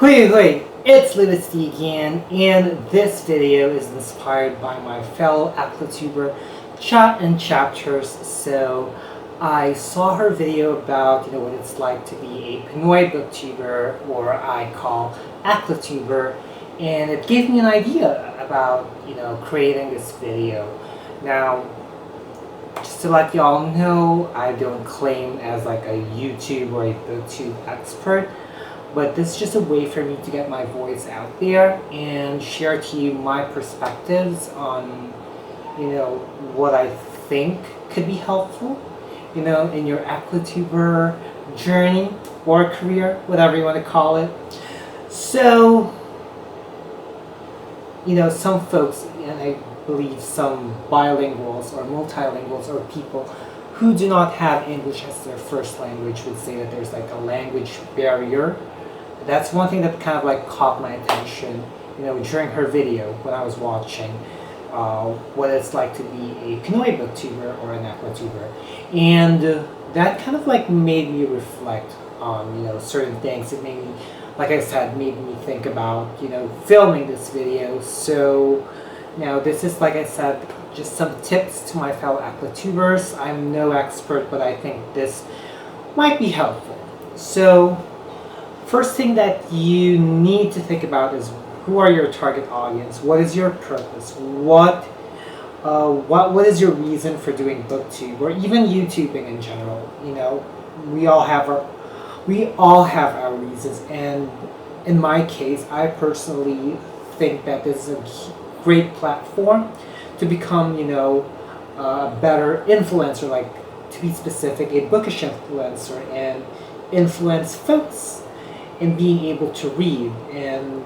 Hui, it's louisity again, and this video is inspired by my fellow Aklatuber chat and chapters. So I saw her video about what it's like to be a Pinoy BookTuber, or I call Aklatuber, and it gave me an idea about creating this video. Now, just to let y'all know, I don't claim as like a YouTube or a BookTube expert, but this is just a way for me to get my voice out there and share to you my perspectives on what I think could be helpful in your Aklatuber journey or career, whatever you want to call it. So some folks, and I believe some bilinguals or multilinguals or people who do not have English as their first language would say that there's like a language barrier. That's one thing that kind of like caught my attention during her video when I was watching what it's like to be a Pinoy BookTuber or an Aklatuber, and that kind of like made me reflect on certain things. It made me, like I said, made me think about filming this video. So now this is, like I said, just some tips to my fellow Aklatubers. I'm no expert, but I think this might be helpful. So first thing that you need to think about is, who are your target audience? What is your purpose? What is your reason for doing BookTube or even YouTubing in general? We all have our reasons, and in my case, I personally think that this is a great platform to become a better influencer, like, to be specific, a bookish influencer, and influence folks in being able to read and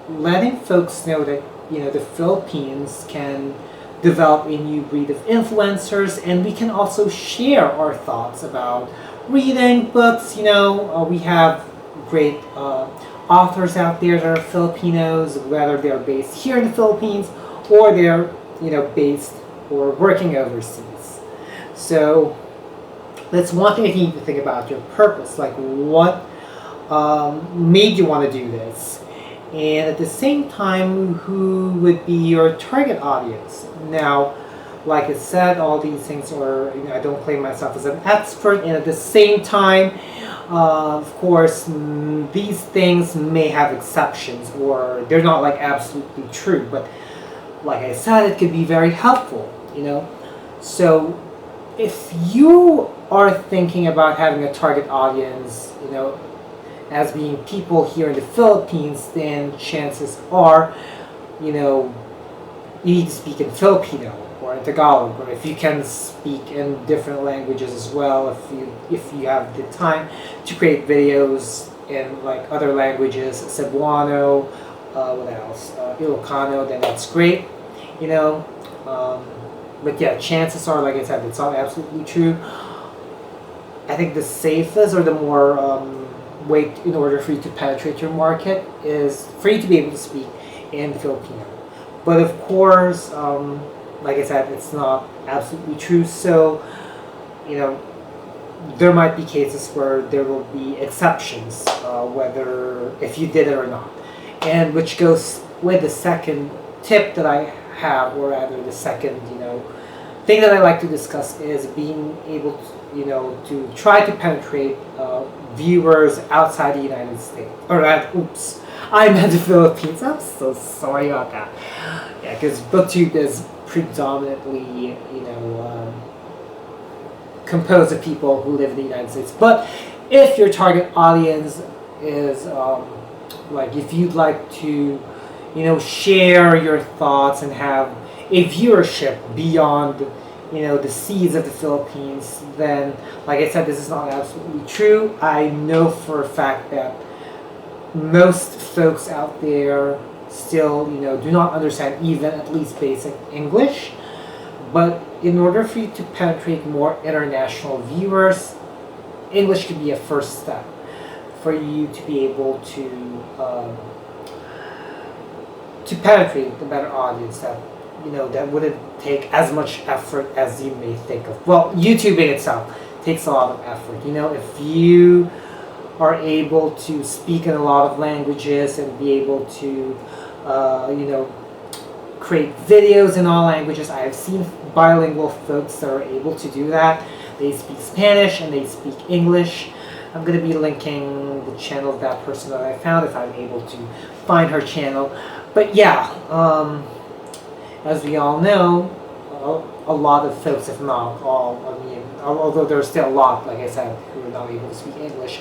letting folks know that the Philippines can develop a new breed of influencers, and we can also share our thoughts about reading books. We have great authors out there that are Filipinos, whether they're based here in the Philippines or they're based or working overseas. So that's one thing you need to think about, your purpose, like what made you want to do this, and at the same time, who would be your target audience. Now, like I said, all these things are, I don't claim myself as an expert, and at the same time, of course, these things may have exceptions, or they're not like absolutely true, but like I said, it could be very helpful, So if you are thinking about having a target audience, as being people here in the Philippines, then chances are, you need to speak in Filipino or in Tagalog, or if you can speak in different languages as well, if you have the time to create videos in like other languages, Cebuano, what else, Ilocano, then that's great, but yeah, chances are, like I said, it's not absolutely true. I think the safest or the more way in order for you to penetrate your market is for you to be able to speak in Filipino. But of course, like I said, it's not absolutely true. So, there might be cases where there will be exceptions, whether if you did it or not. And which goes with the second tip that I have, or rather the second, thing that I like to discuss, is being able to, to try to penetrate viewers outside the United States. I meant the Philippines. I'm so sorry about that. Yeah, because BookTube is predominantly, composed of people who live in the United States. But if your target audience is, like, if you'd like to, share your thoughts and have a viewership beyond the seas of the Philippines, then, like I said, this is not absolutely true. I know for a fact that most folks out there still, do not understand even at least basic English. But in order for you to penetrate more international viewers, English could be a first step for you to be able to penetrate the better audience that that wouldn't take as much effort as you may think of. Well, YouTubing itself takes a lot of effort. If you are able to speak in a lot of languages and be able to, you know, create videos in all languages. I have seen bilingual folks that are able to do that. They speak Spanish and they speak English. I'm going to be linking the channel of that person that I found if I'm able to find her channel. But yeah, as we all know, a lot of folks, if not all, I mean, although there's still a lot, like I said, who are not able to speak English,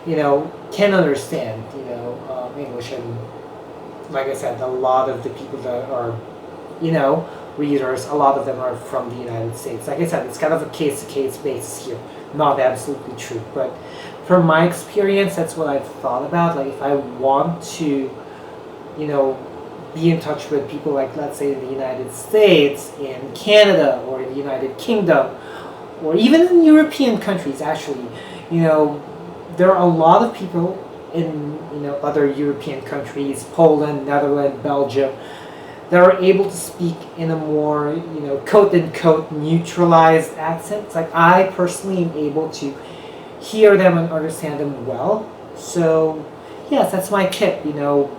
you know, can understand, you know, English. And like I said, a lot of the people that are, you know, readers, a lot of them are from the United States. Like I said, it's kind of a case-to-case basis here. Not absolutely true, but from my experience, that's what I've thought about. Like, if I want to, you know, be in touch with people, like, let's say, in the United States, in Canada, or in the United Kingdom, or even in European countries, actually, you know, there are a lot of people in, you know, other European countries, Poland, Netherlands, Belgium, that are able to speak in a more, you know, quote-unquote neutralized accent. It's like, I personally am able to hear them and understand them well. So, yes, that's my tip, you know,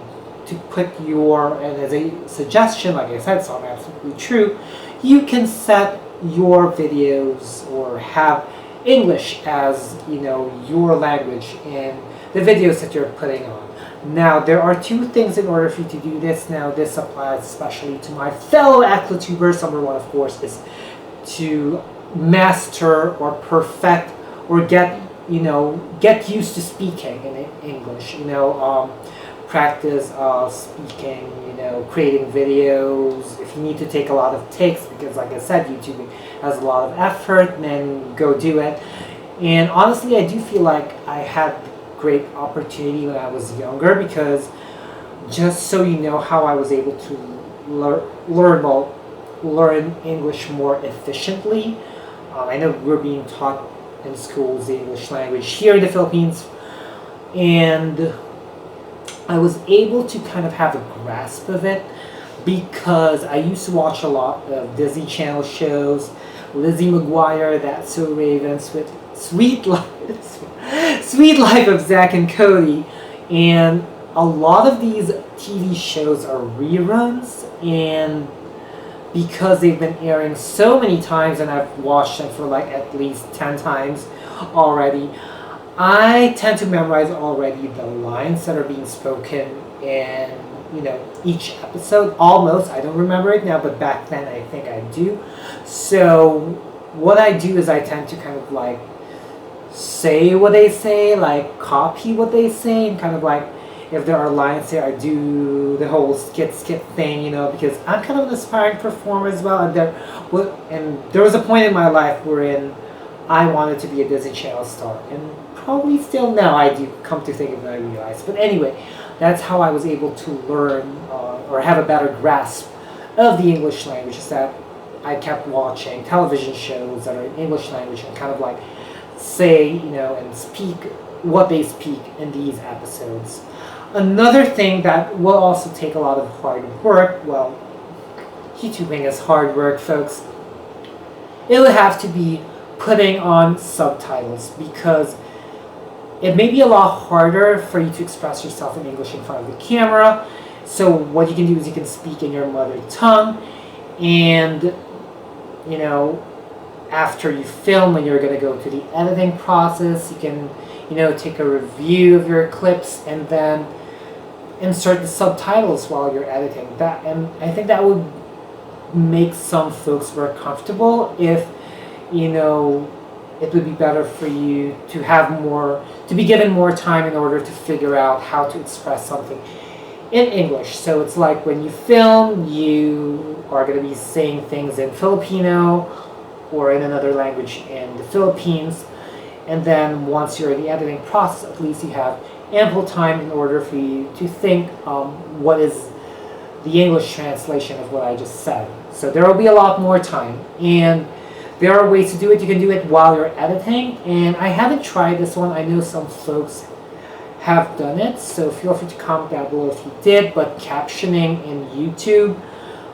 to put your, and as a suggestion, like I said, so I'm absolutely true, you can set your videos or have English as, you know, your language in the videos that you're putting on. Now, there are two things in order for you to do this. Now, this applies especially to my fellow Aklatubers. Number one, of course, is to master or perfect or get, you know, get used to speaking in English. You know, practice speaking, you know, creating videos. If you need to take a lot of takes, because like I said, YouTube has a lot of effort, then go do it. And honestly, I do feel like I had great opportunity when I was younger, because just so you know how I was able to learn English more efficiently. I know we're being taught in schools the English language here in the Philippines, and I was able to kind of have a grasp of it because I used to watch a lot of Disney Channel shows, Lizzie McGuire, That's So Raven, Sweet Life of Zack and Cody, and a lot of these TV shows are reruns, and because they've been airing so many times and I've watched them for like at least 10 times already, I tend to memorize already the lines that are being spoken in, you know, each episode. Almost, I don't remember it now, but back then I think I do. So what I do is I tend to kind of like say what they say, like copy what they say, and kind of like, if there are lines there, I do the whole skit thing, you know, because I'm kind of an aspiring performer as well. And there was a point in my life wherein I wanted to be a Disney Channel star, and probably still now I do, come to think of it, I realize. But anyway, that's how I was able to learn or have a better grasp of the English language, is that I kept watching television shows that are in English language and kind of like say, you know, and speak what they speak in these episodes. Another thing that will also take a lot of hard work, well, YouTubing is hard work, folks, it would have to be putting on subtitles, because it may be a lot harder for you to express yourself in English in front of the camera. So what you can do is you can speak in your mother tongue, and, you know, after you film, when you're going to go to the editing process, you can, you know, take a review of your clips and then insert the subtitles while you're editing. That, and I think that would make some folks more comfortable. If, you know, it would be better for you to have more, to be given more time in order to figure out how to express something in English. So it's like when you film, you are going to be saying things in Filipino or in another language in the Philippines, and then once you're in the editing process, at least you have ample time in order for you to think what is the English translation of what I just said. So there will be a lot more time, and there are ways to do it. You can do it while you're editing, and I haven't tried this one. I know some folks have done it, so feel free to comment down below if you did. But captioning in YouTube,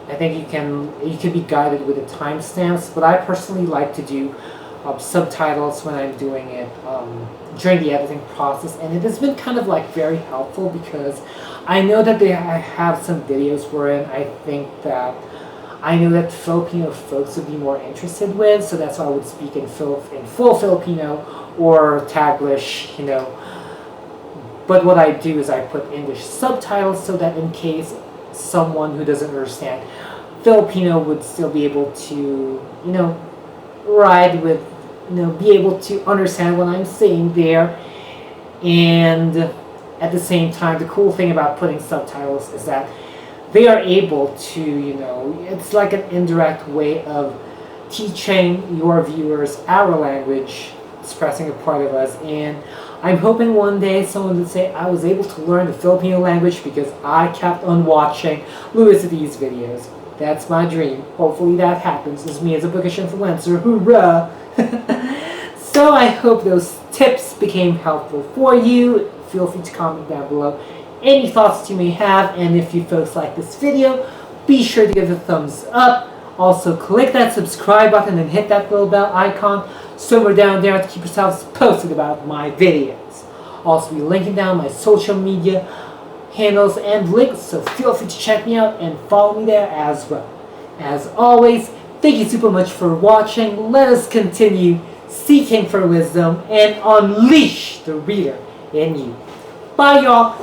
I think you can be guided with the timestamps, but I personally like to do subtitles when I'm doing it during the editing process, and it has been kind of like very helpful because I know that I have some videos wherein I know that Filipino folks would be more interested with, so that's why I would speak in full Filipino or Taglish, But what I do is I put English subtitles so that in case someone who doesn't understand Filipino would still be able to, ride with, be able to understand what I'm saying there. And at the same time, the cool thing about putting subtitles is that they are able to, it's like an indirect way of teaching your viewers our language, expressing a part of us. And I'm hoping one day someone would say I was able to learn the Filipino language because I kept on watching louisity's videos. That's my dream. Hopefully that happens. As me as a bookish influencer. Hoorah! So I hope those tips became helpful for you. Feel free to comment down below any thoughts that you may have, and if you folks like this video, be sure to give it a thumbs up. Also click that subscribe button and hit that little bell icon somewhere down there to keep yourselves posted about my videos. Also be linking down my social media handles and links, so feel free to check me out and follow me there as well. As always, thank you super much for watching. Let us continue seeking for wisdom and unleash the reader in you. Bye y'all.